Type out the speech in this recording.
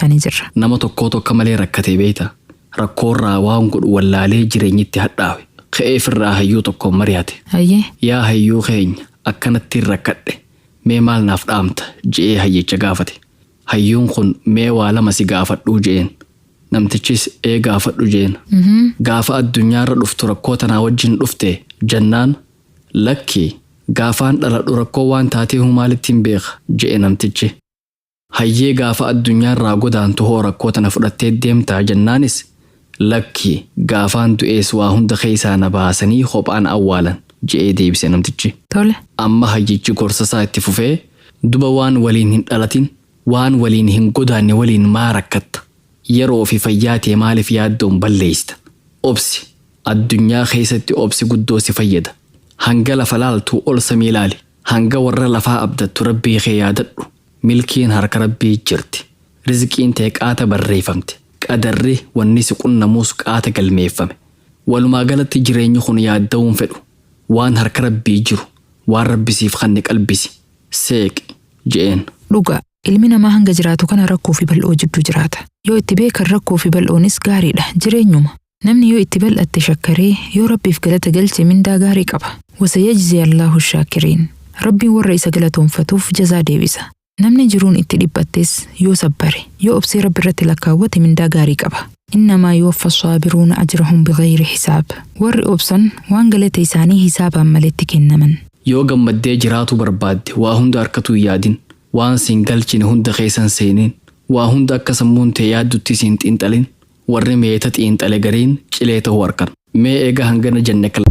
eeggachaa jirra. Nama tokko malee rakkatee beeyta. Rakkoorraa waan godhu wallaalee jireenyitti hadhaawe. Ka'ee firraa hayyuu tokko mari'ate. Hayyee. Yaa hayyuu keenya akkanatti rakkadhe. Mee maal naaf dhaamta je'ee hayyicha gaafate. Hayyuun kun mee waa lama si gaafadhuu je'een. Namtichis gaafadhu je'een. Gaafa addunyaarra dhuftu rakkoo tanaa wajjin dhufte jennaan lakki gaafaan dhaladhu rakkoo waan taatee maalitti hin beeka je'e namtichi. Hayyee gaafa addunyaarraa godaantu hoo rakkoo tana fudhattee deemtaa jennaanis lakki gaafaan du'ees waa hunda keessaa na baasanii kophaan awwaalan je'ee deebise namtichi. Tole. Amma hayyichi gorsasaa itti fufee duba waan waliin hin dhalatin waan waliin hin godaanne waliin maa rakkatta yeroo fi fayyaatee maaliif yaaddoon balleeysta. Obsi addunyaa keessatti obsi guddoo si fayyada. Hanga lafa laaltuu ol samii ilaali. Hanga warra lafaa abdattu rabbii kee yaadadhu. Milkiin harka rabbii jirti. Rizqiin tee qaata barreeffamte. Qadarri wanni si qunnamuus qaata galmeeffame. Walumaa galatti jireenyi kun yaadda'uun fedhu. Waan harka rabbii jiru. Waan rabbisiif kanni qalbisi. Seeqi je'een. Dhugaa ilmi namaa hanga jiraatu kana rakkoo fi bal'oo jidduu jiraata. Yoo itti beekan rakkoo fi bal'oonis gaariidha jireenyuma. Namni yoo itti bal'atte shakkaree yoo rabbiif galata galche mindaa gaarii qaba. Wasayajzi Allahu shaakiriin. Rabbiin warra isa galatoonfatuuf jazaa deebisa. Namni jiruun itti dhiphattes yoo sabbare yoo obsee rabbi irratti lakkaawwate mindaa gaarii qaba. Innamaa yuwaffa saabiruuna ajrahum bighayri hisaab. Warri obsan waan galata isaanii hisaabaan maletti kennaman. Yoo gammaddee jiraatu barbaadde waa hunda harkatu yaadin. Waan siin galchine hunda keessan seenin. Waa hunda akka sammuun tee yaaddutti siin xiinxalin. Warri meeta xiinxale gariin cilee ta'uu harkan. Mee eega hangana jenne kala.